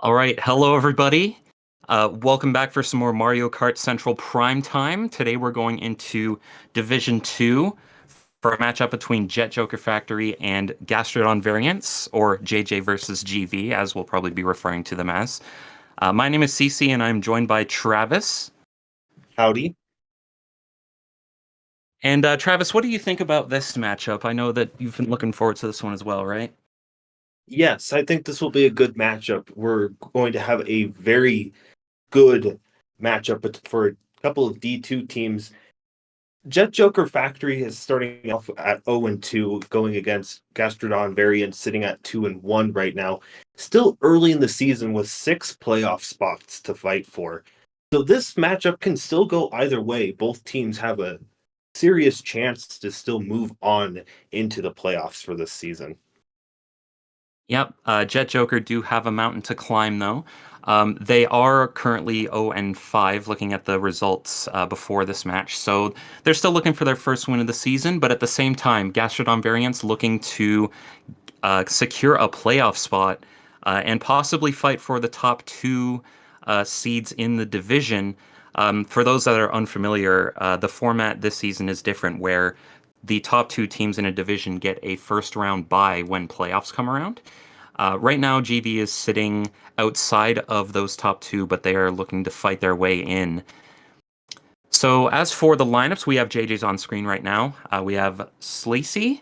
All right, hello everybody. Welcome back for some more Mario Kart Central Primetime. Today we're going into Division 2 for a matchup between Jet Joker Factory and Gastrodon Variants, or JJ versus GV, as we'll probably be referring to them as. My name is Cece, and I'm joined by Travis. Howdy. And Travis, what do you think about this matchup? I know that you've been looking forward to this one as well, right? Yes, I think this will be a good matchup. We're going to have a very good matchup for a couple of D2 teams. Jet Joker Factory is starting off at 0-2, going against Gastrodon Variant sitting at 2-1 right now. Still early in the season with 6 playoff spots to fight for. So this matchup can still go either way. Both teams have a serious chance to still move on into the playoffs for this season. Yep, Jet Joker do have a mountain to climb, though. They are currently 0 and 5, looking at the results before this match. So they're still looking for their first win of the season, but at the same time, Gastrodon Variants looking to secure a playoff spot and possibly fight for the top two seeds in the division. For those that are unfamiliar, the format this season is different, where the top two teams in a division get a first round bye when playoffs come around. Right now, GV is sitting outside of those top two, but they are looking to fight their way in. So as for the lineups, we have JJ's on screen right now. We have Cleisi.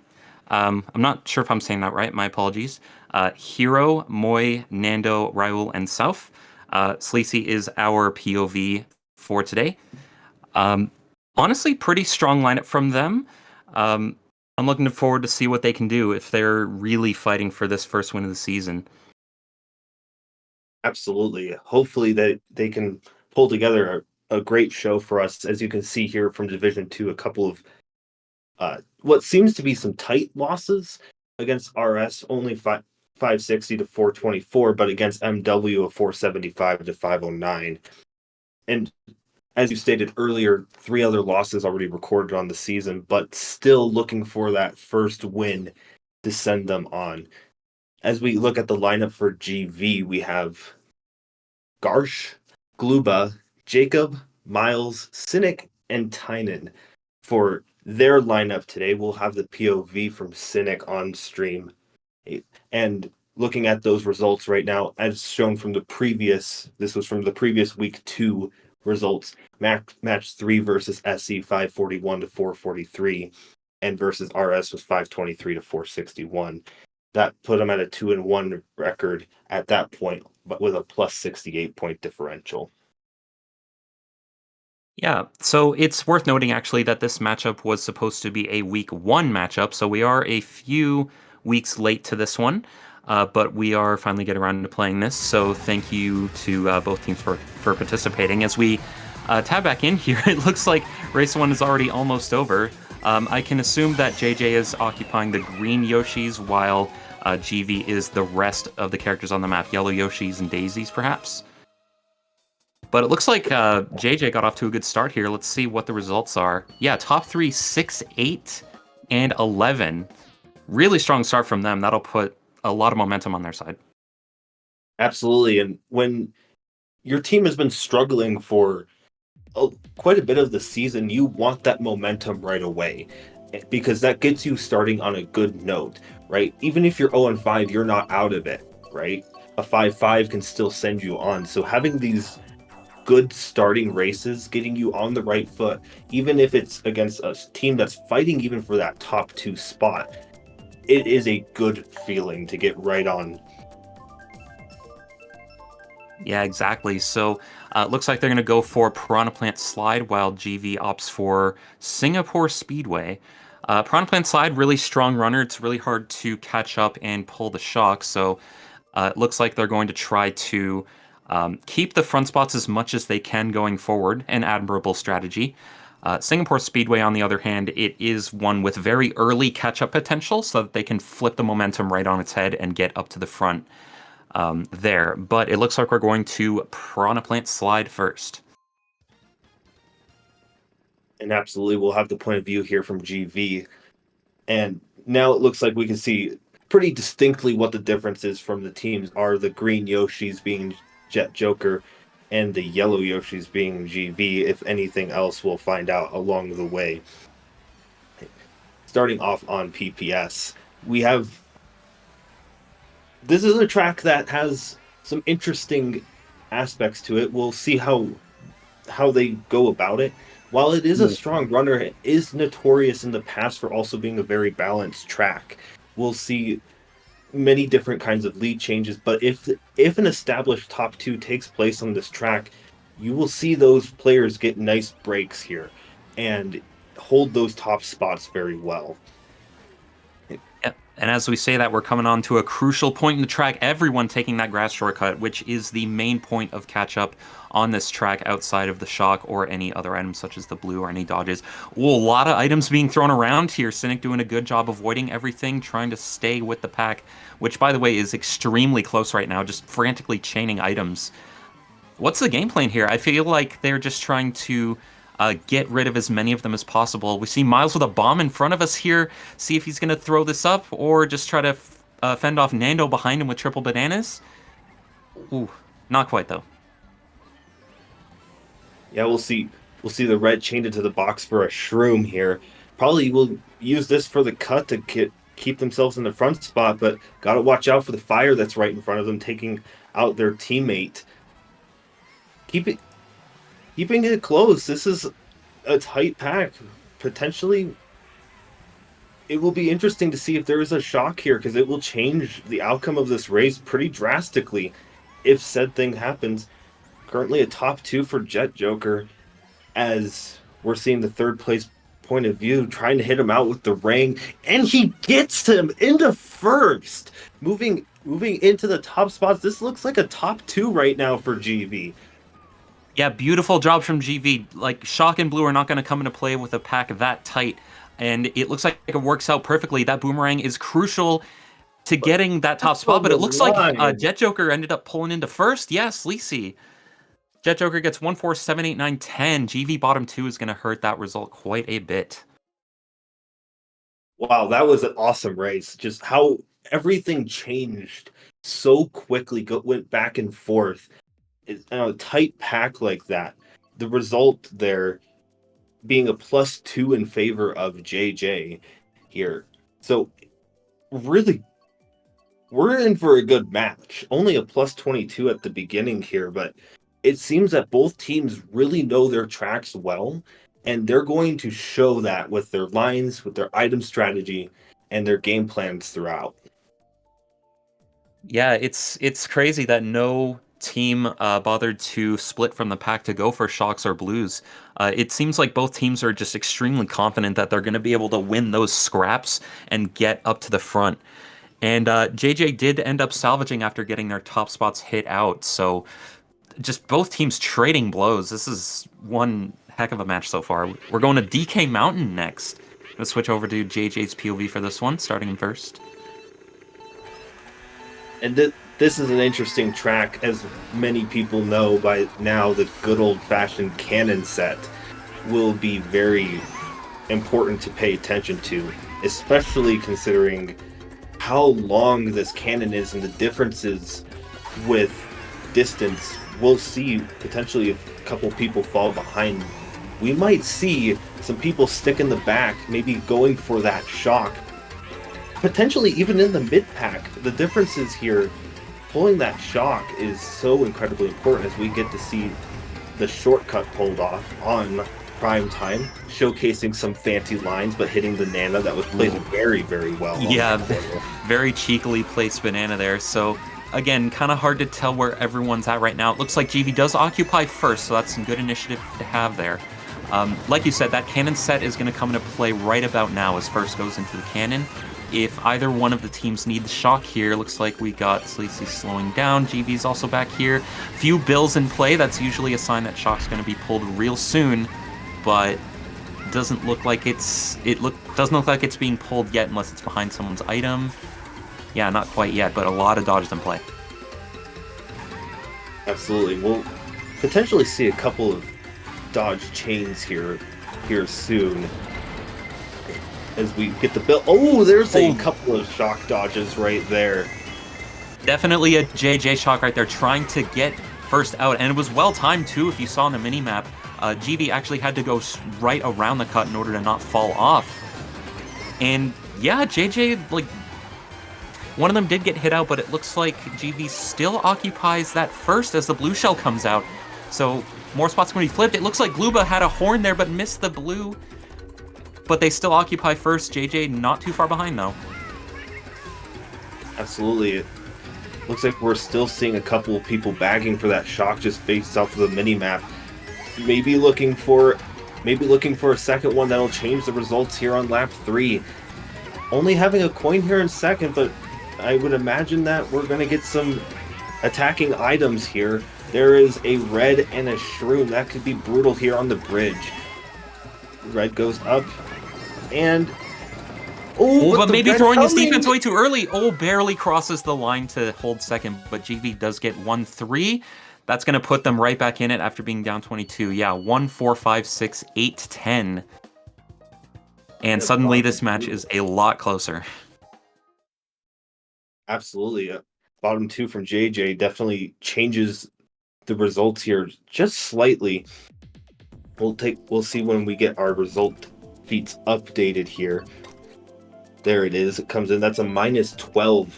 I'm not sure if I'm saying that right. My apologies. Hero, Moy, Nando, Raul, and South. Cleisi is our POV for today. Um, Honestly, pretty strong lineup from them. Um, I'm looking forward to see what they can do if they're really fighting for this first win of the season. Absolutely. Hopefully that they can pull together a great show for us. As you can see here from Division Two, a couple of what seems to be some tight losses against RS, only 560 to 424, but against MW a 475 to 509. And as you stated earlier, 3 other losses already recorded on the season, but still looking for that first win to send them on. As we look at the lineup for GV, we have Garsh, Gluba, Jacob, Miles, Sinic, and Tynan. For their lineup today, we'll have the POV from Sinic on stream. And looking at those results right now, as shown from this was from the previous week 2 results. Match 3 versus SE 541 to 443, and versus RS was 523 to 461. That put him at a 2-1 record at that point, but with a plus 68 point differential. Yeah, so it's worth noting actually that this matchup was supposed to be a week 1 matchup, so we are a few weeks late to this one, but we are finally getting around to playing this. So thank you to both teams for participating. As we tab back in here, it looks like race 1 is already almost over. I can assume that JJ is occupying the green Yoshis while GV is the rest of the characters on the map, yellow Yoshis and daisies perhaps. But it looks like JJ got off to a good start here. Let's see what the results are. Yeah, top three, 6, 8, and 11. Really strong start from them. That'll put a lot of momentum on their side. Absolutely. And when your team has been struggling for quite a bit of the season, you want that momentum right away because that gets you starting on a good note, right? Even if you're 0-5, you're not out of it, right? A 5-5 can still send you on. So having these good starting races, getting you on the right foot, even if it's against a team that's fighting even for that top 2 spot, it is a good feeling to get right on. Yeah, exactly. So it looks like they're going to go for Piranha Plant Slide while GV opts for Singapore Speedway. Piranha Plant Slide, really strong runner. It's really hard to catch up and pull the shock. So it looks like they're going to try to keep the front spots as much as they can going forward, an admirable strategy. Singapore Speedway, on the other hand, it is one with very early catch-up potential so that they can flip the momentum right on its head and get up to the front there. But it looks like we're going to Piranha Plant Slide first. And absolutely, we'll have the point of view here from GV. And now it looks like we can see pretty distinctly what the differences from the teams are. The green Yoshis being Jet Joker and the yellow Yoshis being GV. If anything else, we'll find out along the way. Starting off on PPS, we have this is a track that has some interesting aspects to it. We'll see how they go about it. While it is a strong runner, it is notorious in the past for also being a very balanced track. We'll see many different kinds of lead changes, but if an established top two takes place on this track, you will see those players get nice breaks here and hold those top spots very well. Yep. And as we say that, we're coming on to a crucial point in the track. Everyone taking that grass shortcut, which is the main point of catch-up on this track outside of the shock or any other items such as the blue or any dodges. Ooh, a lot of items being thrown around here. Sinic doing a good job avoiding everything, trying to stay with the pack, which, by the way, is extremely close right now, just frantically chaining items. What's the game plan here? I feel like they're just trying to get rid of as many of them as possible. We see Miles with a bomb in front of us here. See if he's going to throw this up or just try to fend off Nando behind him with triple bananas. Ooh, not quite though. Yeah, we'll see. We'll see the red chained into the box for a shroom here. Probably will use this for the cut to keep themselves in the front spot, but gotta watch out for the fire that's right in front of them, taking out their teammate. Keeping it close. This is a tight pack. Potentially, it will be interesting to see if there is a shock here, because it will change the outcome of this race pretty drastically if said thing happens. Currently a top two for Jet Joker, as we're seeing the third place point of view, trying to hit him out with the ring, and he gets him into first, moving into the top spots. This looks like a top two right now for GV. Yeah, beautiful job from GV. Like, shock and blue are not going to come into play with a pack that tight, and it looks like it works out perfectly. That boomerang is crucial to getting that top spot, but it looks like Jet Joker ended up pulling into first. Yes, Cleisi. Jet Joker gets 1, 4, 7, 8, 9, 10. GV bottom 2 is going to hurt that result quite a bit. Wow, that was an awesome race. Just how everything changed so quickly, went back and forth. A tight pack like that. The result there being a +2 in favor of JJ here. So really, we're in for a good match. Only a +22 at the beginning here, but it seems that both teams really know their tracks well, and they're going to show that with their lines, with their item strategy, and their game plans throughout. Yeah, it's crazy that no team bothered to split from the pack to go for shocks or blues. It seems like both teams are just extremely confident that they're going to be able to win those scraps and get up to the front. And JJ did end up salvaging after getting their top spots hit out. So just both teams trading blows. This is one heck of a match so far. We're going to DK Mountain next. Let's switch over to JJ's POV for this one, starting in first. And this is an interesting track, as many people know by now. The good old-fashioned cannon set will be very important to pay attention to, especially considering how long this cannon is and the differences with distance. We'll see potentially if a couple people fall behind. We might see some people stick in the back, maybe going for that shock. Potentially even in the mid-pack. The differences here, pulling that shock is so incredibly important, as we get to see the shortcut pulled off on Primetime, showcasing some fancy lines, but hitting the Nana that was played very, very well. Yeah, very cheekily placed banana there. So again, kind of hard to tell where everyone's at right now. It looks like GV does occupy first, so that's some good initiative to have there. Like you said, that cannon set is going to come into play right about now as first goes into the cannon. If either one of the teams need the shock here, looks like we got Cleisi slowing down. GV's also back here. Few bills in play. That's usually a sign that shock's going to be pulled real soon, but doesn't look like doesn't look like it's being pulled yet unless it's behind someone's item. Yeah, not quite yet, but a lot of dodges in play. Absolutely. We'll potentially see a couple of dodge chains here soon. as we get the bill. Oh, there's a Oh, couple of shock dodges right there. definitely a JJ shock right there, trying to get first out, and it was well timed too. If you saw on the mini map, GV actually had to go right around the cut in order to not fall off. And yeah, JJ, like, one of them did get hit out, but it looks like GV still occupies that first as the blue shell comes out. So more spots going to be flipped. It looks like Gluba had a horn there, but missed the blue. But they still occupy first. JJ not too far behind, though. Absolutely. It looks like we're still seeing a couple of people bagging for that shock just based off of the mini map. Maybe looking for a second one that'll change the results here on lap 3. Only having a coin here in second, but I would imagine that we're going to get some attacking items here. There is a red and a shroom. That could be brutal here on the bridge. Red goes up, and oh, but maybe throwing his coming. defense way too early. Oh, barely crosses the line to hold second, but GV does get 1-3. That's going to put them right back in it after being down 22. Yeah, 1-4, 5-6, 8-10. And suddenly this match is a lot closer. Absolutely. Bottom 2 from JJ definitely changes the results here just slightly. We'll see when we get our result sheets updated here. There it is. It comes in. That's a -12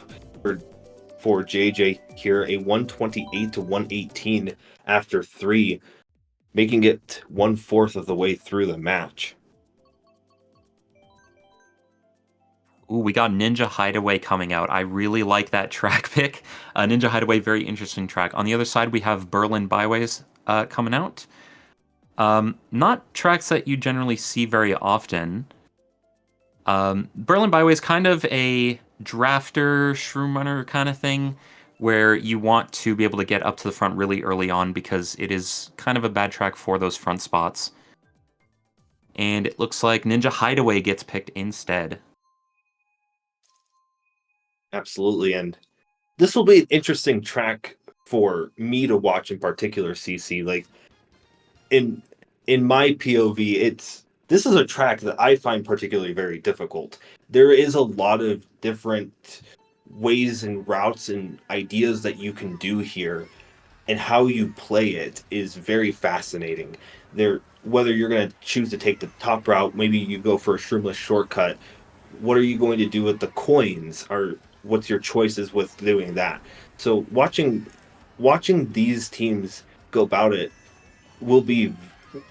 for JJ here, a 128 to 118 after 3, making it 1/4 of the way through the match. Ooh, we got Ninja Hideaway coming out. I really like that track pick. Ninja Hideaway, very interesting track. On the other side, we have Berlin Byways coming out. Not tracks that you generally see very often. Berlin Byway is kind of a drafter, shroom runner kind of thing, where you want to be able to get up to the front really early on because it is kind of a bad track for those front spots. And it looks like Ninja Hideaway gets picked instead. Absolutely, and this will be an interesting track for me to watch in particular, CC. Like, in my POV, this is a track that I find particularly very difficult. There is a lot of different ways and routes and ideas that you can do here, and how you play it is very fascinating. Whether you're going to choose to take the top route, maybe you go for a shroomless shortcut. What are you going to do with the coins? Or what's your choices with doing that? So watching these teams go about it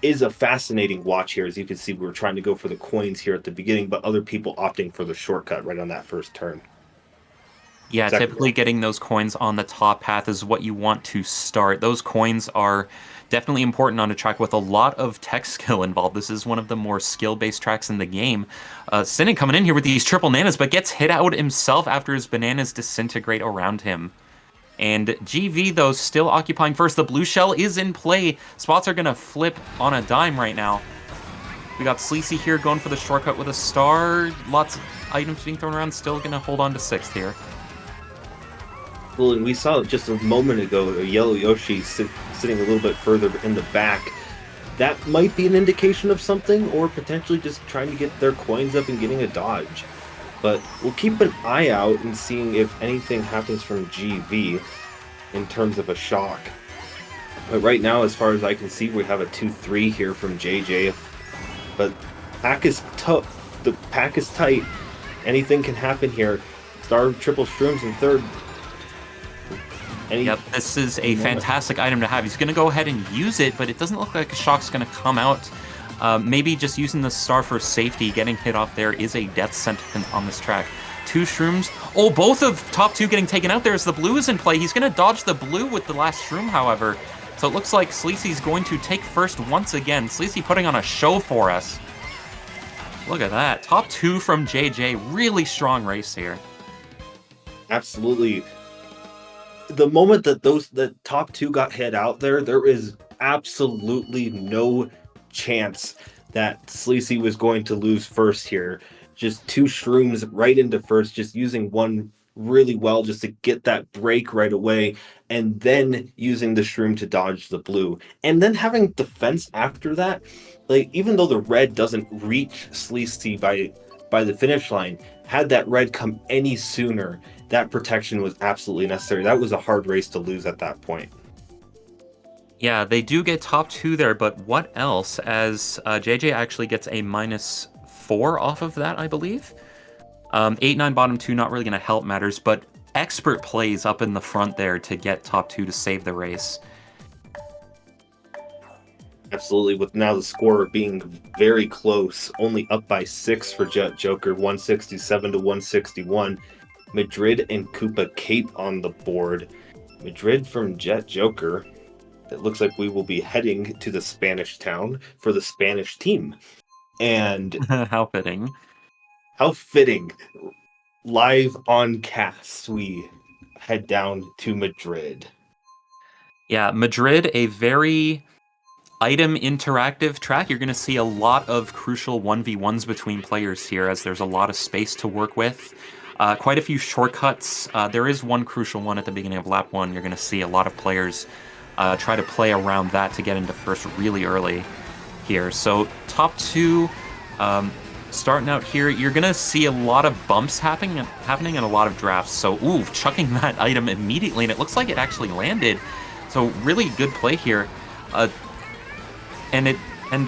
is a fascinating watch here. As you can see, we were trying to go for the coins here at the beginning, but other people opting for the shortcut right on that first turn. Yeah, typically getting those coins on the top path is what you want to start. Those coins are definitely important on a track with a lot of tech skill involved. This is one of the more skill-based tracks in the game. Sinic coming in here with these triple nanas, but gets hit out himself after his bananas disintegrate around him. And GV, though, still occupying first. The blue shell is in play. Spots are going to flip on a dime right now. We got Cleisi here going for the shortcut with a star. Lots of items being thrown around. Still going to hold on to 6th here. Well, and we saw just a moment ago a yellow Yoshi sitting a little bit further in the back. That might be an indication of something, or potentially just trying to get their coins up and getting a dodge. But we'll keep an eye out and seeing if anything happens from GV in terms of a shock. But right now, as far as I can see, we have a 2-3 here from JJ. But the pack is tight. Anything can happen here. Star triple shrooms in third. Yep, this is a fantastic item to have. He's going to go ahead and use it, but it doesn't look like a shock's going to come out. Maybe just using the star for safety, getting hit off there is a death sentence on this track. 2 shrooms. Oh, both of top 2 getting taken out there as the blue is in play. He's going to dodge the blue with the last shroom, however. So it looks like Cleisi's going to take first once again. Cleisi putting on a show for us. Look at that. Top 2 from JJ. Really strong race here. Absolutely. The moment that the top 2 got hit out there is absolutely no chance that Cleisi was going to lose first here. Just 2 shrooms right into first, just using one really well just to get that break right away, and then using the shroom to dodge the blue. And then having defense after that. Like, even though the red doesn't reach Cleisi by the finish line. Had that red come any sooner, that protection was absolutely necessary. That was a hard race to lose at that point. Yeah, they do get top two there, but what else? As JJ actually gets a -4 off of that, I believe. 8-9 bottom two, not really going to help matters, but expert plays up in the front there to get top two to save the race. Absolutely, with now the score being very close, only up by 6 for Jet Joker, 167 to 161. Madrid and Koopa Cape on the board. Madrid from Jet Joker. It looks like we will be heading to the Spanish town for the Spanish team. And How fitting. how fitting. Live on cast, we head down to Madrid. Yeah, Madrid, a very item interactive track. You're going to see a lot of crucial 1v1s between players here as there's a lot of space to work with. Quite a few shortcuts. There is one crucial one at the beginning of lap one. You're going to see a lot of players try to play around that to get into first really early here. So top two, starting out here, you're going to see a lot of bumps happening in a lot of drafts. So, ooh, chucking that item immediately, and it looks like it actually landed. So really good play here. And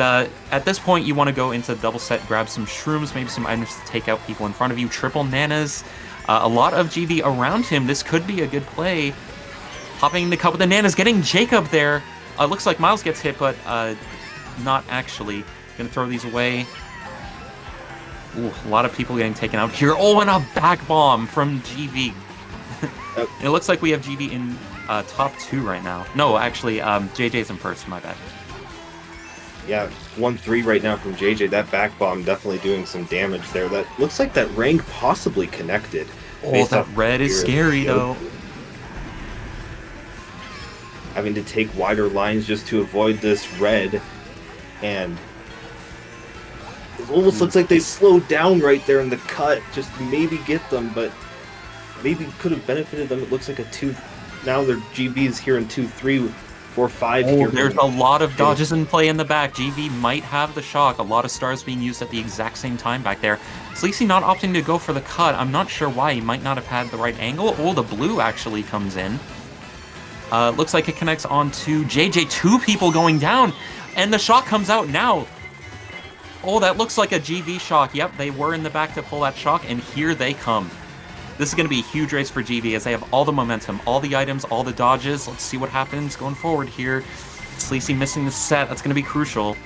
at this point, you want to go into double set, grab some shrooms, maybe some items to take out people in front of you. Triple nanas, a lot of GV around him. This could be a good play. Hopping into cup with the nanas, getting Jacob there. Looks like Miles gets hit, but not actually. Gonna throw these away. Ooh, a lot of people getting taken out here. Oh, and a back bomb from GV. It looks like we have GV in top two right now. No, actually, JJ's in first, my bad. Yeah, 1-3 right now from JJ. That back bomb definitely doing some damage there. That looks like that rank possibly connected. Oh, that red is scary, though. Having to take wider lines just to avoid this red. And it almost looks like they slowed down right there in the cut just to maybe get them, but maybe could have benefited them. It looks like a 2. Now their GVs here in 2-3. 4-5 here. There's a lot of dodges in play in the back. GV might have the shock. A lot of stars being used at the exact same time back there. Cleisi not opting to go for the cut. I'm not sure why. He might not have had the right angle. Oh, the blue actually comes in. Looks like it connects onto JJ. 2 people going down. And the shock comes out now. Oh, that looks like a GV shock. Yep, they were in the back to pull that shock, and here they come. This is going to be a huge race for GV as they have all the momentum, all the items, all the dodges. Let's see what happens going forward here. Cleisi missing the set. That's going to be crucial.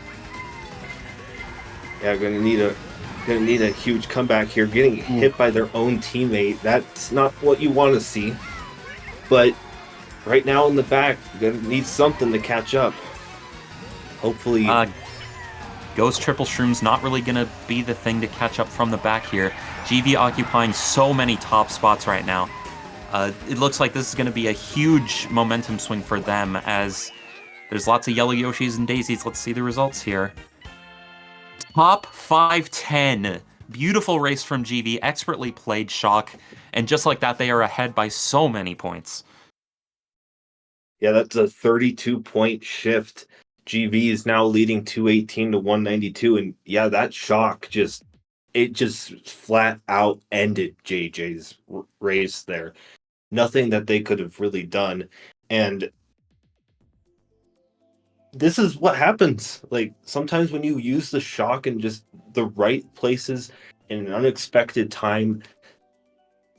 Yeah, gonna need a huge comeback here. Getting hit by their own teammate. That's not what you want to see. But right now in the back, you're gonna need something to catch up. Hopefully. Ghost triple shrooms not really going to be the thing to catch up from the back here. GV occupying so many top spots right now. It looks like this is going to be a huge momentum swing for them as there's lots of yellow Yoshis and daisies. Let's see the results here. Top 5-10. Beautiful race from GV. Expertly played shock. And just like that, they are ahead by so many points. Yeah, that's a 32-point shift. GV is now leading 218 to 192, and yeah, that shock just flat out ended JJ's race there. Nothing that they could have really done, and this is what happens. Like sometimes when you use the shock in just the right places in an unexpected time,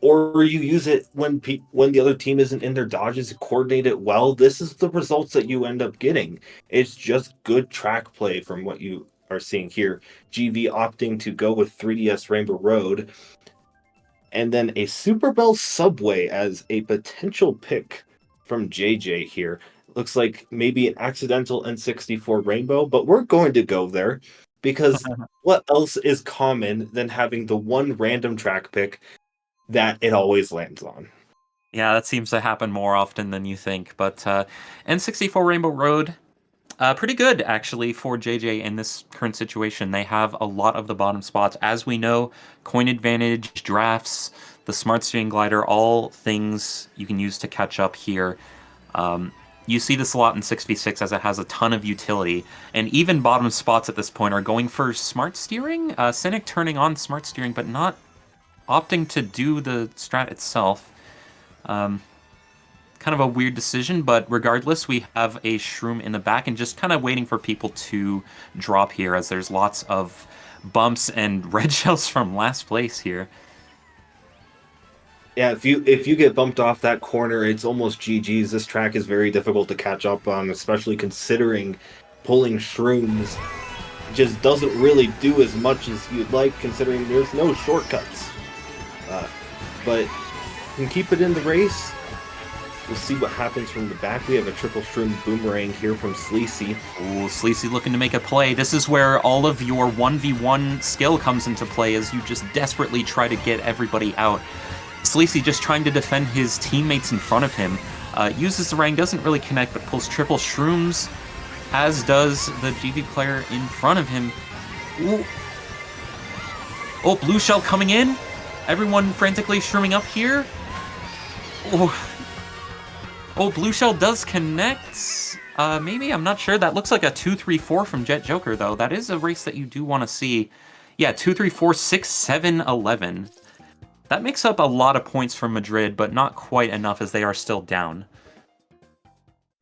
or you use it when the other team isn't in their dodges, coordinate it well, this is the results that you end up getting. It's just good track play from what you are seeing here. GV opting to go with 3DS Rainbow Road, and then a Super Bell Subway as a potential pick from JJ here. Looks like maybe an accidental N64 Rainbow, but we're going to go there because what else is common than having the one random track pick that it always lands on? Yeah, that seems to happen more often than you think. But N64 Rainbow Road, pretty good, actually, for JJ in this current situation. They have a lot of the bottom spots. As we know, coin advantage, drafts, the smart steering glider, all things you can use to catch up here. You see this a lot in 6v6 as it has a ton of utility, and even bottom spots at this point are going for smart steering. Sinic turning on smart steering, but not opting to do the strat itself. Kind of a weird decision, but regardless, we have a Shroom in the back and just kind of waiting for people to drop here as there's lots of bumps and red shells from last place here. Yeah, if you get bumped off that corner, it's almost GG's. This track is very difficult to catch up on, especially considering pulling shrooms just doesn't really do as much as you'd like, considering there's no shortcuts. But you can keep it in the race. We'll see what happens from the back. We have a triple shroom boomerang here from Cleisi. Ooh, Cleisi looking to make a play. This is where all of your 1v1 skill comes into play as you just desperately try to get everybody out. Cleisi just trying to defend his teammates in front of him. Uses the rang, doesn't really connect, but pulls triple shrooms, as does the GV player in front of him. Ooh. Oh, blue shell coming in. Everyone frantically shrooming up here. Oh, blue shell does connect. Maybe, I'm not sure. That looks like a 2-3-4 from Jet Joker, though. That is a race that you do want to see. Yeah, 2-3-4, 6-7-11. That makes up a lot of points for Madrid, but not quite enough as they are still down.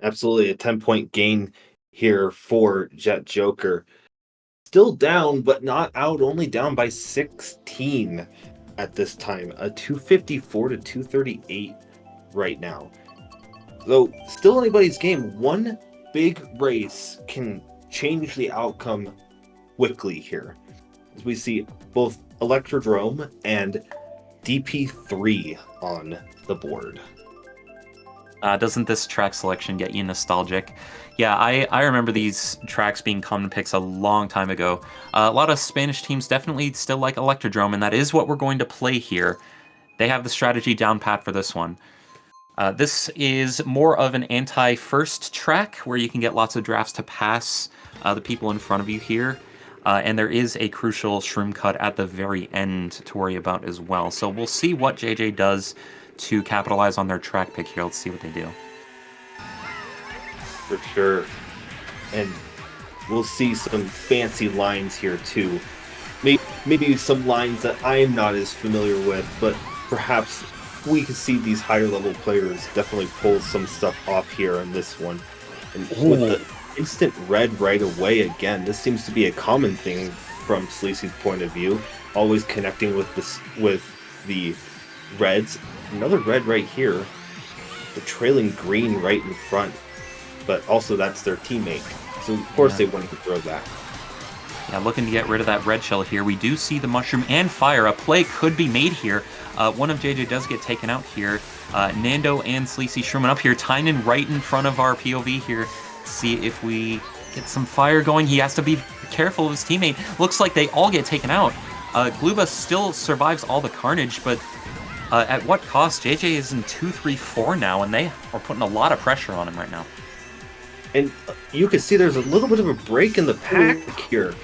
Absolutely, a 10-point gain here for Jet Joker. Still down, but not out, only down by 16 at this time. A 254 to 238 right now. Though, still anybody's game. One big race can change the outcome quickly here. As we see both Electrodrome and DP3 on the board. Doesn't this track selection get you nostalgic? Yeah, I remember these tracks being common picks a long time ago. A lot of Spanish teams definitely still like Electrodrome, and that is what we're going to play here. They have the strategy down pat for this one. This is more of an anti-first track, where you can get lots of drafts to pass the people in front of you here. And there is a crucial shroom cut at the very end to worry about as well. So we'll see what JJ does to capitalize on their track pick here. Let's see what they do. For sure. And we'll see some fancy lines here too. Maybe some lines that I'm not as familiar with, but perhaps we can see these higher level players definitely pull some stuff off here on this one. And with the instant red right away again, this seems to be a common thing from Cleisi's point of view. Always connecting with the reds. Another red right here. The trailing green right in front. But also that's their teammate. So of course they wanted to throw that. Yeah, looking to get rid of that red shell here. We do see the mushroom and fire. A play could be made here. One of JJ does get taken out here. Nando and Cleisi shrooming up here. Tynan right in front of our POV here. See if we get some fire going. He has to be careful of his teammate. Looks like they all get taken out. Gluba still survives all the carnage, but at what cost? JJ is in 2-3-4 now, and they are putting a lot of pressure on him right now. And you can see there's a little bit of a break in the pack here.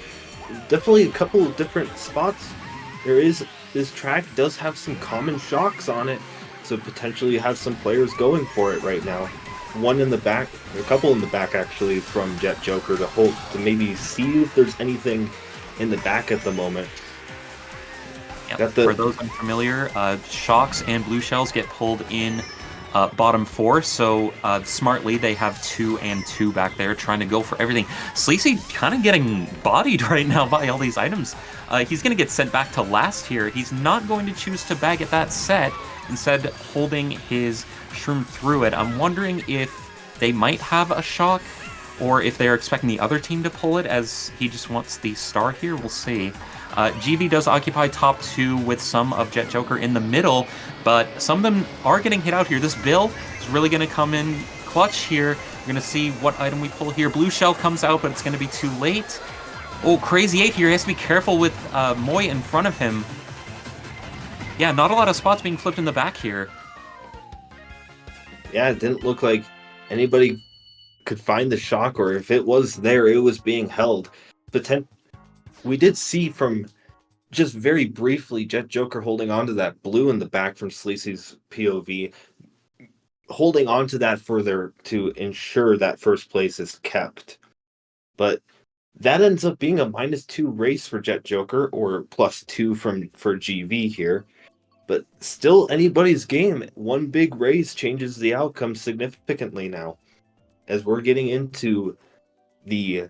Definitely a couple of different spots. This track does have some common shocks on it, so potentially you have some players going for it right now. One in the back, or a couple in the back actually, from Jet Joker to maybe see if there's anything in the back at the moment. Yep. For those unfamiliar, shocks and blue shells get pulled in bottom 4, so smartly they have 2 and 2 back there trying to go for everything. Cleisi kind of getting bodied right now by all these items. He's going to get sent back to last here. He's not going to choose to bag at that set, instead holding his shroom through it. I'm wondering if they might have a shock, or if they're expecting the other team to pull it, as he just wants the star here. We'll see. GV does occupy top 2 with some of Jet Joker in the middle, but some of them are getting hit out here. This Bill is really going to come in clutch here. We're going to see what item we pull here. Blue Shell comes out, but it's going to be too late. Oh, Crazy 8 here. He has to be careful with Moy in front of him. Yeah, not a lot of spots being flipped in the back here. Yeah, it didn't look like anybody could find the shock, or if it was there, it was being held. We did see from just very briefly Jet Joker holding on to that blue in the back from Cleisi's POV. holding on to that further to ensure that first place is kept. But that ends up being a -2 race for Jet Joker, or +2 for GV here. But still anybody's game. One big race changes the outcome significantly now, as we're getting into the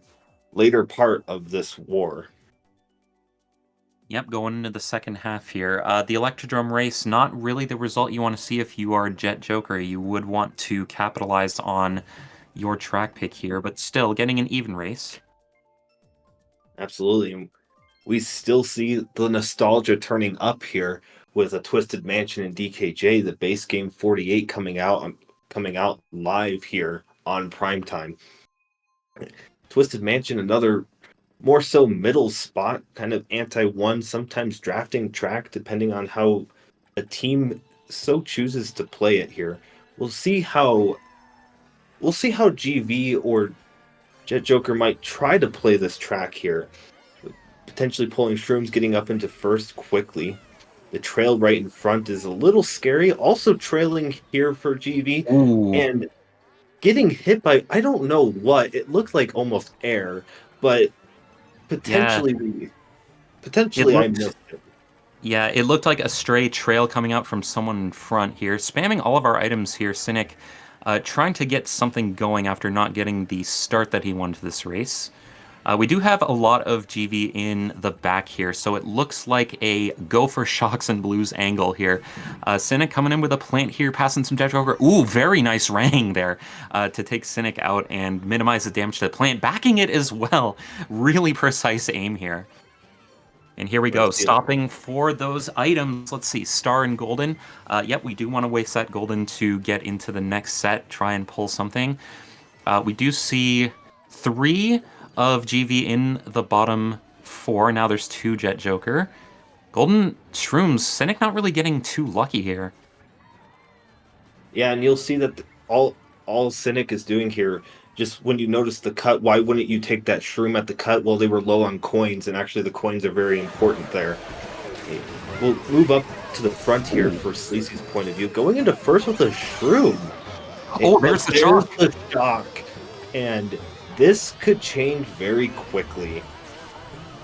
later part of this war. Yep, going into the second half here. The Electrodrome race, not really the result you want to see if you are Jet Joker. You would want to capitalize on your track pick here, but still getting an even race. Absolutely. We still see the nostalgia turning up here with a Twisted Mansion and DKJ, the base game 48 coming out live here on Primetime. Twisted Mansion, another more so middle spot, kind of anti one, sometimes drafting track, depending on how a team so chooses to play it here. We'll see how GV or Jet Joker might try to play this track here. Potentially pulling Shrooms, getting up into first quickly. The trail right in front is a little scary. Also trailing here for GV. Ooh. And getting hit by, I don't know what. It looked like almost air, but Yeah, potentially it potentially I looked missed it. yeah, it looked like a stray trail coming out from someone in front here, spamming all of our items here. Cynic, trying to get something going after not getting the start that he wanted to this race. We do have a lot of GV in the back here, so it looks like a go for shocks and blues angle here. Cynic coming in with a plant here, passing some Jet Joker. Ooh, very nice rang there to take Cynic out and minimize the damage to the plant. Backing it as well. Really precise aim here. And here we Let's go, see it. stopping for those items. Let's see, Star and Golden. Yep, we do want to waste that Golden to get into the next set, try and pull something. We do see 3 of GV in the bottom 4. Now there's 2 Jet Joker. Golden Shrooms, Cynic not really getting too lucky here. Yeah, and you'll see that all Cynic is doing here, just when you notice the cut, why wouldn't you take that shroom at the cut? Well, they were low on coins, and actually the coins are very important there. We'll move up to the front here Ooh. for Sleazy's point of view. Going into first with a shroom. Oh, But there's the there's shock. the shock. And this could change very quickly.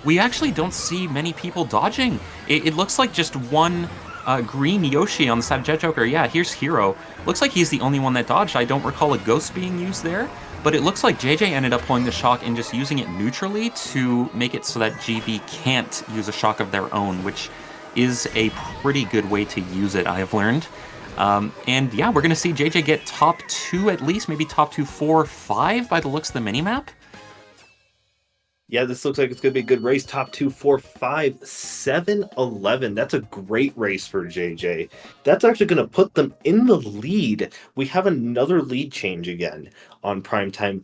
We actually don't see many people dodging. It looks like just one green Yoshi on the side of Jet Joker. Yeah, here's Hero. Looks like he's the only one that dodged. I don't recall a ghost being used there, but it looks like JJ ended up pulling the shock and just using it neutrally to make it so that GV can't use a shock of their own, which is a pretty good way to use it, I have learned. And yeah, we're going to see JJ get top 2 at least, maybe top 2, 4, 5 by the looks of the minimap. Yeah, this looks like it's going to be a good race. Top 2, 4, 5, 7, 11. That's a great race for JJ. That's actually going to put them in the lead. We have another lead change again on Primetime.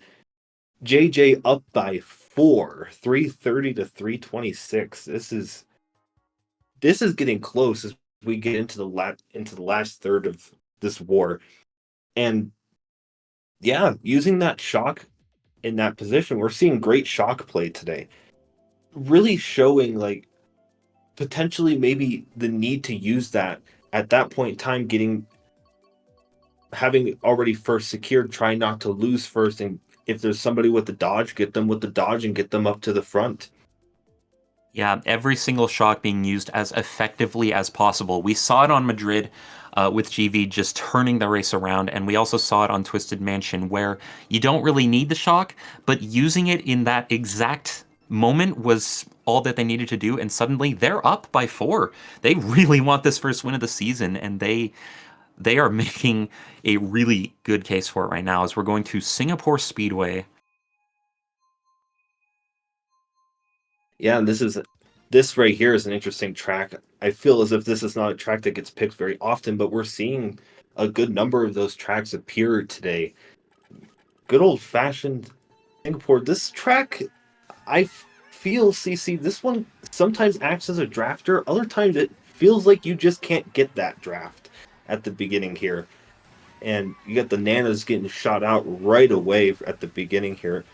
JJ up by 4, 330 to 326. This is getting close as we get into the last third of this war. And yeah, using that shock in that position, we're seeing great shock play today. Really showing like potentially maybe the need to use that at that point in time, having already first secured, trying not to lose first, and if there's somebody with the dodge, get them with the dodge and get them up to the front. Yeah, every single shock being used as effectively as possible. We saw it on Madrid with GV just turning the race around, and we also saw it on Twisted Mansion where you don't really need the shock, but using it in that exact moment was all that they needed to do, and suddenly they're up by 4. They really want this first win of the season, and they are making a really good case for it right now as we're going to Singapore Speedway. Yeah, and this right here is an interesting track. I feel as if this is not a track that gets picked very often, but we're seeing a good number of those tracks appear today. Good old fashioned Singapore. This track, feel, CC, this one sometimes acts as a drafter. Other times it feels like you just can't get that draft at the beginning here. And you got the Nanas getting shot out right away at the beginning here.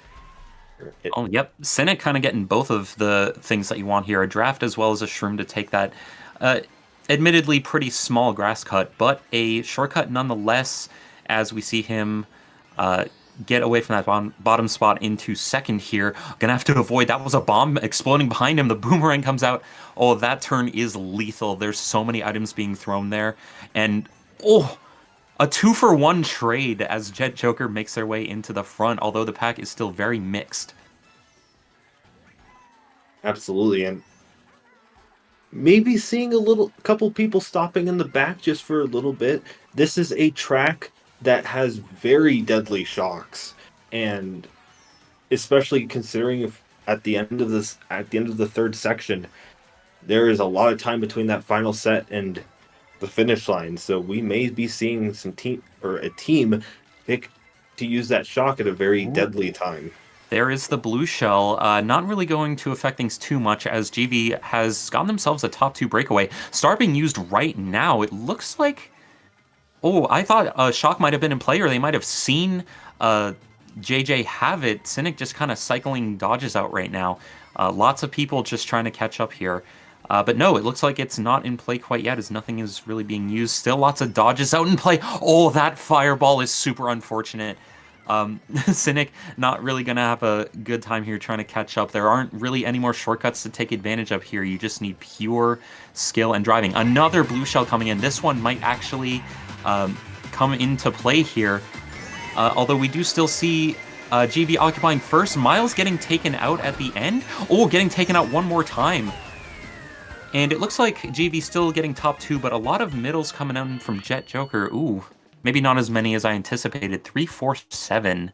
It, Oh, yep. Senate kind of getting both of the things that you want here, a draft as well as a shroom to take that uh, admittedly pretty small grass cut, but a shortcut nonetheless. as we see him get away from that bottom spot into second here. Gonna have to avoid. That was a bomb exploding behind him. The boomerang comes out. Oh, that turn is lethal. There's so many items being thrown there. And, oh, a 2-for-1 trade as Jet Joker makes their way into the front, although the pack is still very mixed. Absolutely, and maybe seeing couple people stopping in the back just for a little bit. This is a track that has very deadly shocks, and especially considering if at the end of the third section, there is a lot of time between that final set and the finish line. So we may be seeing a team pick to use that shock at a very Ooh. deadly time. There is the blue shell, not really going to affect things too much as GV has gotten themselves a top 2 breakaway. Star being used right now, it looks like... Oh, I thought Shock might have been in play, or they might have seen JJ have it. Sinic just kind of cycling dodges out right now. Lots of people just trying to catch up here. But no, it looks like it's not in play quite yet, as nothing is really being used. Still lots of dodges out in play. Oh, that fireball is super unfortunate. Cynic not really going to have a good time here trying to catch up. There aren't really any more shortcuts to take advantage of here. You just need pure skill and driving. Another blue shell coming in. This one might actually come into play here. Although we do still see GV occupying first. Miles getting taken out at the end. Oh, getting taken out one more time. And it looks like GV still getting top 2, but a lot of middles coming out from Jet Joker. Ooh. Maybe not as many as I anticipated. 3, 4, 7.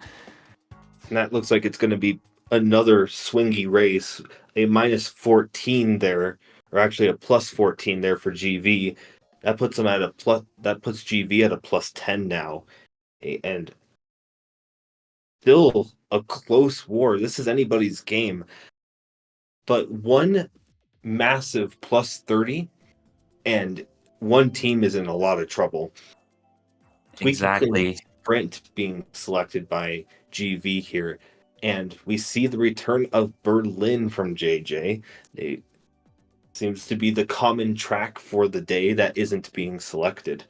And that looks like it's going to be another swingy race. A minus 14 there, or actually a plus 14 there for GV. That puts them at a plus. That puts GV at a plus 10 now, and still a close war. This is anybody's game, but one massive plus 30, and one team is in a lot of trouble. Squeaky Clean Exactly. Sprint being selected by GV here, and we see the return of Berlin from JJ. It seems to be the common track for the day that isn't being selected.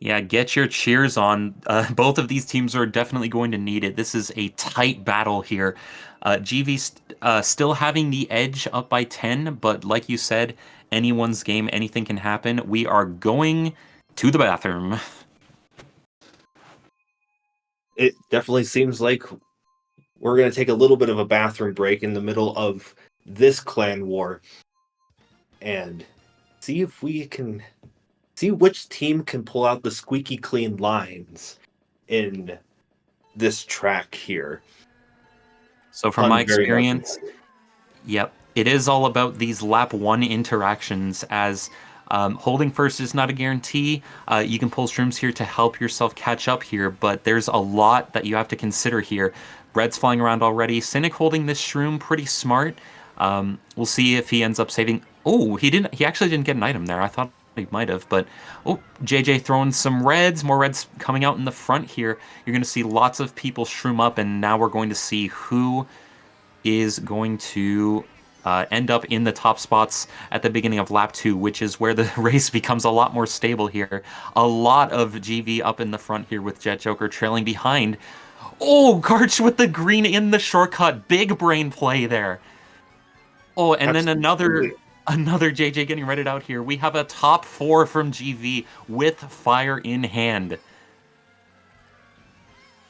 Yeah, get your cheers on. Both of these teams are definitely going to need it. This is a tight battle here. GV still having the edge up by 10, but like you said, anyone's game, anything can happen. We are going to the bathroom. It definitely seems like we're going to take a little bit of a bathroom break in the middle of this clan war and see if we can see which team can pull out the squeaky clean lines in this track here. So from my I'm very much experience, yep, it is all about these lap 1 interactions, as holding first is not a guarantee. You can pull shrooms here to help yourself catch up here, but there's a lot that you have to consider here. Red's flying around already. Cynic holding this shroom, pretty smart. We'll see if he ends up saving... Oh, he didn't. He actually didn't get an item there. I thought he might have, but... Oh, JJ throwing some reds. More reds coming out in the front here. You're going to see lots of people shroom up, and now we're going to see who is going to end up in the top spots at the beginning of lap 2, which is where the race becomes a lot more stable here. A lot of GV up in the front here with Jet Joker trailing behind. Oh, Garch with the green in the shortcut. Big brain play there. Oh, and then another JJ getting redded out here. We have a top 4 from GV with fire in hand.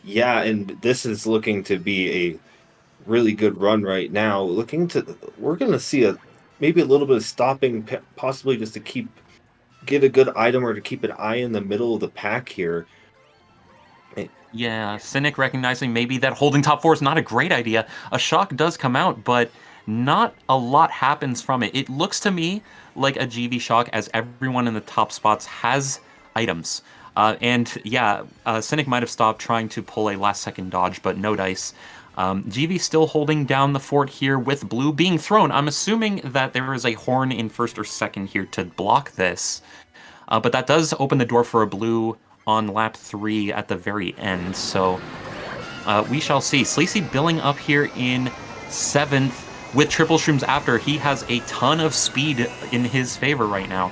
Yeah, and this is looking to be a really good run right now. We're going to see maybe a little bit of stopping, possibly just to get a good item or to keep an eye in the middle of the pack here. Yeah, Cynic recognizing maybe that holding top 4 is not a great idea. A shock does come out, but not a lot happens from it. It looks to me like a GV shock, as everyone in the top spots has items. And yeah, Cynic might have stopped trying to pull a last-second dodge, but no dice. GV still holding down the fort here with blue being thrown. I'm assuming that there is a horn in first or second here to block this. But that does open the door for a blue on lap 3 at the very end. So we shall see. Cleisi billing up here in 7th with triple shrooms after. He has a ton of speed in his favor right now.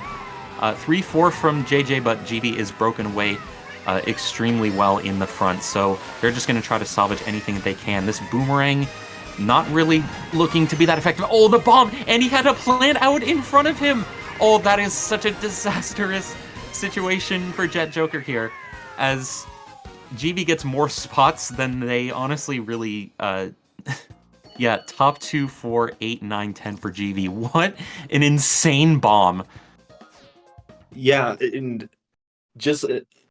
3-4 from JJ, but GV is broken away extremely well in the front. So they're just going to try to salvage anything that they can. This boomerang, not really looking to be that effective. Oh, the bomb! And he had a plant out in front of him! Oh, that is such a disastrous situation for Jet Joker here, as GV gets more spots than they honestly really, yeah, top 2, 4, 8, 9, 10 for GV. What an insane bomb. Yeah, and just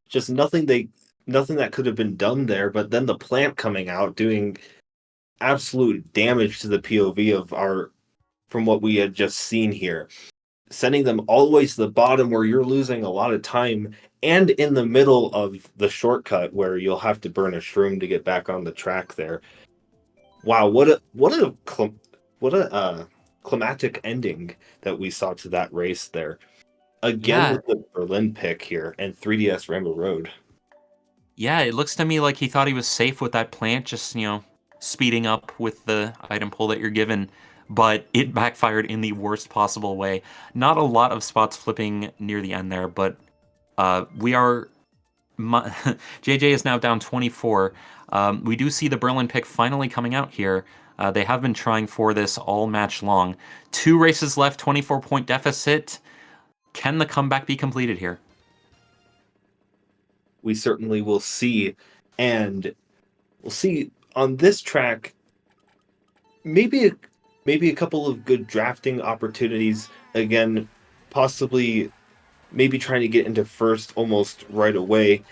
just nothing that could have been done there, but then the plant coming out doing absolute damage to the POV of our from what we had just seen here, sending them all the way to the bottom where you're losing a lot of time, and in the middle of the shortcut where you'll have to burn a shroom to get back on the track there. Wow, what a climatic ending that we saw to that race there. Again Yeah, with the Berlin pick here and 3DS Rainbow Road. yeah, it looks to me like he thought he was safe with that plant, just, speeding up with the item pull that you're given, but it backfired in the worst possible way. Not a lot of spots flipping near the end there, but we are. JJ is now down 24. We do see the Berlin pick finally coming out here. They have been trying for this all match long. 2 races left, 24-point deficit. Can the comeback be completed here? We certainly will see. And we'll see on this track, maybe a, maybe a couple of good drafting opportunities. Again, possibly maybe trying to get into first almost right away.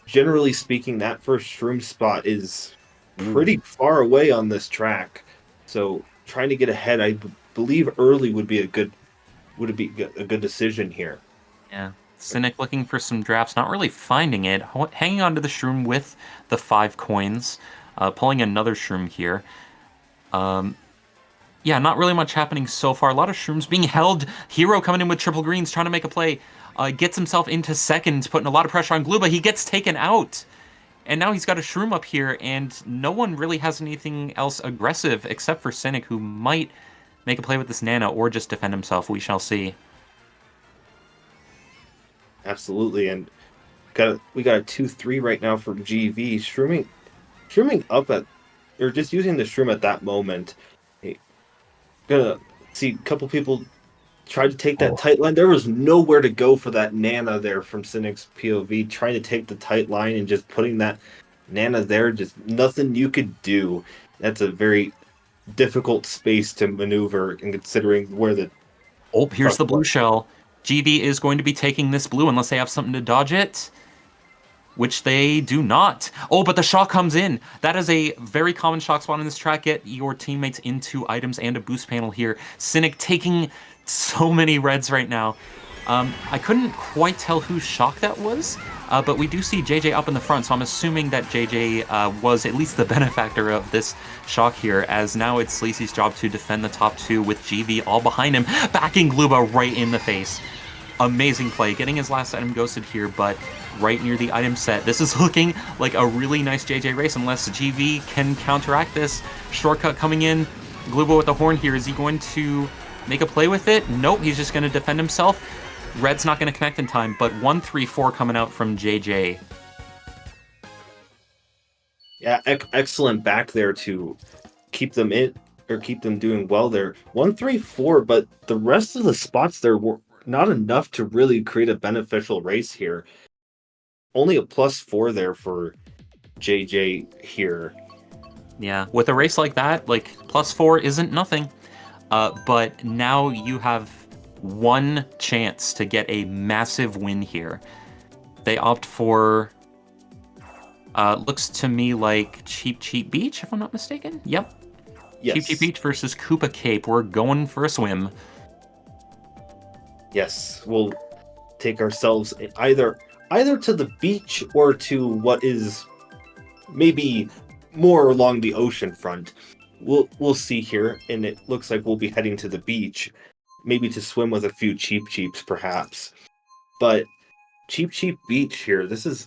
Generally speaking, that first shroom spot is Ooh. pretty far away on this track. So trying to get ahead, believe early would be a good decision here. Yeah. Cynic looking for some drafts, not really finding it. Hanging on to the shroom with the 5 coins. Pulling another shroom here. Yeah, not really much happening so far. A lot of shrooms being held. Hero coming in with triple greens, trying to make a play. Gets himself into second, putting a lot of pressure on Gluba. He gets taken out. And now he's got a shroom up here, and no one really has anything else aggressive except for Cynic, who might make a play with this Nana or just defend himself. We shall see. Absolutely, and we got a 2-3 right now for GV. Shrooming up at, or just using the shroom at that moment. Hey, gonna see a couple people try to take that Oh. tight line. There was nowhere to go for that Nana there from Cynic's POV, trying to take the tight line and just putting that Nana there, just nothing you could do. That's a very difficult space to maneuver, and considering where the Oh, here's truck the blue was. shell. GV is going to be taking this blue unless they have something to dodge it, which they do not. Oh, but the shock comes in. That is a very common shock spot in this track. Get your teammates into items and a boost panel here. Cynic taking so many reds right now. I couldn't quite tell whose shock that was, but we do see JJ up in the front, so I'm assuming that JJ was at least the benefactor of this shock here, as now it's Cleisi's job to defend the top 2 with GV all behind him, backing Gluba right in the face. Amazing play, getting his last item ghosted here, but right near the item set. This is looking like a really nice JJ race, unless GV can counteract this. Shortcut coming in, Gluba with the horn here. Is he going to make a play with it? Nope, he's just going to defend himself. Red's not going to connect in time, but 1-3-4 coming out from JJ. Yeah, excellent back there to keep them in, or keep them doing well there. 1-3-4, but the rest of the spots there were not enough to really create a beneficial race here. Only a +4 there for JJ here. Yeah, with a race like that, like +4 isn't nothing. But now you have one chance to get a massive win here. They opt for, looks to me like Cheap Cheap Beach, if I'm not mistaken. Yep. Yes. Cheap Cheap Beach versus Koopa Cape. We're going for a swim. Yes, we'll take ourselves either to the beach or to what is maybe more along the ocean front. We'll see here, and it looks like we'll be heading to the beach, maybe to swim with a few Cheap Cheeps, perhaps. But Cheap Cheap Beach here, this is,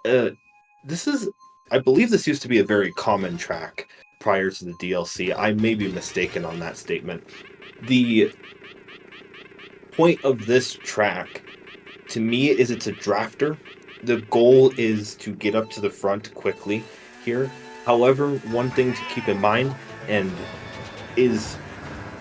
I believe this used to be a very common track prior to the DLC. I may be mistaken on that statement. The point of this track, to me, is it's a drafter. the goal is to get up to the front quickly here. However, one thing to keep in mind and is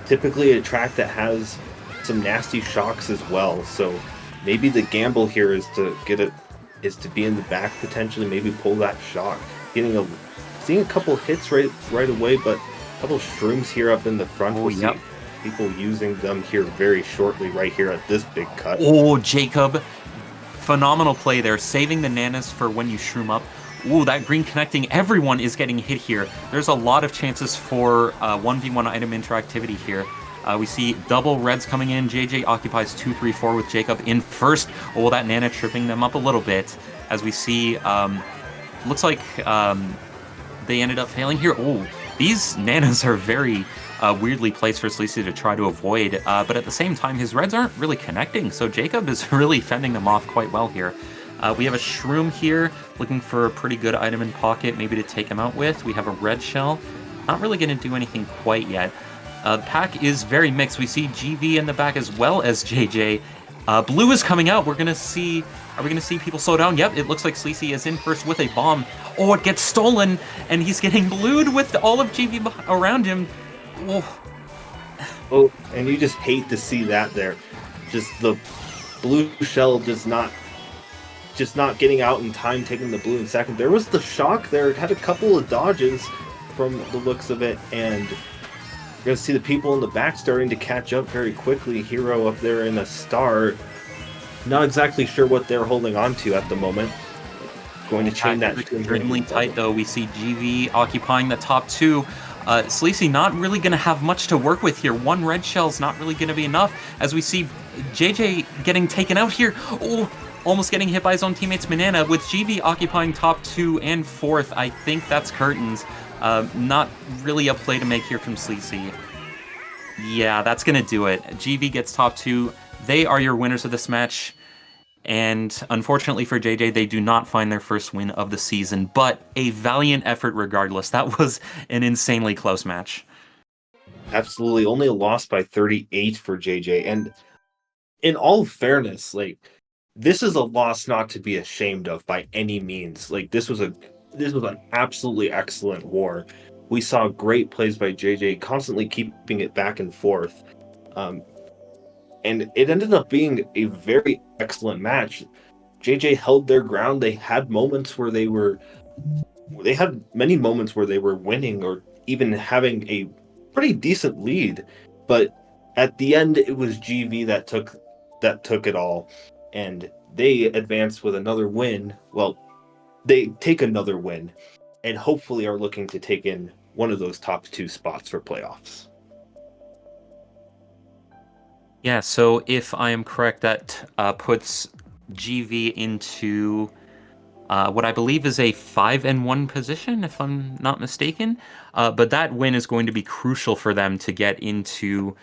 typically a track that has some nasty shocks as well. So maybe the gamble here is to be in the back potentially, maybe pull that shock. Getting a seeing a couple hits right away, but a couple shrooms here up in the front. Oh, We'll yep. see people using them here very shortly right here at this big cut. Oh, Jacob. Phenomenal play there, saving the nanas for when you shroom up. Ooh, that green connecting. Everyone is getting hit here. There's a lot of chances for 1v1 item interactivity here. We see double reds coming in. JJ occupies 2, 3, 4 with Jacob in first. Oh, that nana tripping them up a little bit. As we see, looks like they ended up failing here. Oh, these nanas are very weirdly placed for Cleisi to try to avoid, but at the same time, his reds aren't really connecting, so Jacob is really fending them off quite well here. We have a Shroom here, looking for a pretty good item in pocket, maybe to take him out with. We have a Red Shell, not really going to do anything quite yet. The pack is very mixed. We see GV in the back as well as JJ. Blue is coming out. We're going to see... Are we going to see people slow down? Yep, it looks like Cleisi is in first with a bomb. Oh, it gets stolen, and he's getting blued with all of GV around him. Oh. Oh, and you just hate to see that there. Just the blue shell just not getting out in time, taking the blue in second. There was the shock there. It had a couple of dodges from the looks of it, and you're going to see the people in the back starting to catch up very quickly. Hero up there in a star. Not exactly sure what they're holding on to at the moment. Going to chain that. Extremely tight, though. We see GV occupying the top two. Cleisi not really going to have much to work with here. One red shell's not really going to be enough. As we see JJ getting taken out here. Oh, almost getting hit by his own teammate's Banana. With GV occupying top 2 and 4th, I think that's curtains. Not really a play to make here from Cleisi. Yeah, that's going to do it. GV gets top 2. They are your winners of this match. And unfortunately for JJ, they do not find their first win of the season, but a valiant effort regardless. That was an insanely close match. Absolutely. Only a loss by 38 for JJ. And in all fairness, like, this is a loss not to be ashamed of by any means. Like, this was an absolutely excellent war. We saw great plays by JJ, constantly keeping it back and forth. And it ended up being a very excellent match. JJ held their ground. They had many moments where they were winning or even having a pretty decent lead, but at the end it was GV that took it all, and they advance with another win. Well, they take another win and hopefully are looking to take in one of those top 2 spots for playoffs. Yeah, so if I am correct, that puts GV into what I believe is a 5-1 position, if I'm not mistaken. But that win is going to be crucial for them to get into,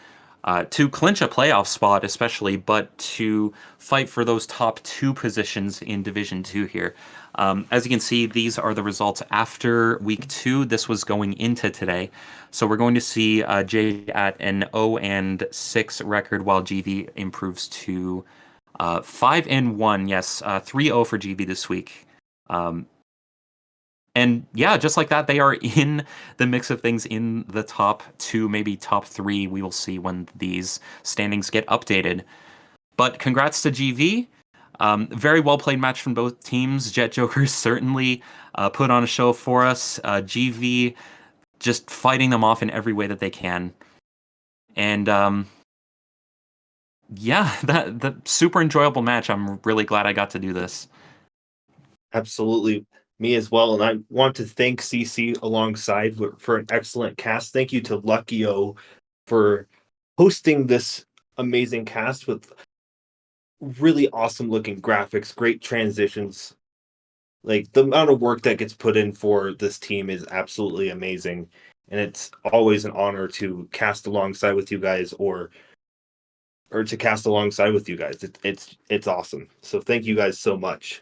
to clinch a playoff spot, especially, but to fight for those top 2 positions in Division 2 here. As you can see, these are the results after week 2. This was going into today. So we're going to see J at an 0-6 record, while GV improves to 5-1. Yes, 3-0 for GV this week. And yeah, just like that, they are in the mix of things in the top 2, maybe top 3. We will see when these standings get updated. But congrats to GV. Very well played match from both teams. Jet Jokers certainly put on a show for us. GV just fighting them off in every way that they can. And yeah, the super enjoyable match. I'm really glad I got to do this. Absolutely. Me as well. And I want to thank CC alongside for an excellent cast. Thank you to Luckyo for hosting this amazing cast with really awesome looking graphics, great transitions. Like, the amount of work that gets put in for this team is absolutely amazing. And it's always an honor to cast alongside with you guys or to cast alongside with you guys. It's awesome. So thank you guys so much.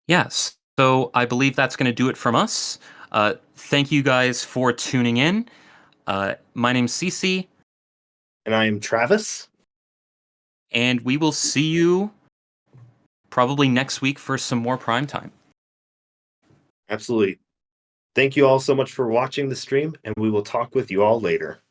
Yes. So I believe that's going to do it from us. Thank you guys for tuning in. My name's Cece. And I am Travis. And we will see you probably next week for some more Primetime. Absolutely. Thank you all so much for watching the stream, and we will talk with you all later.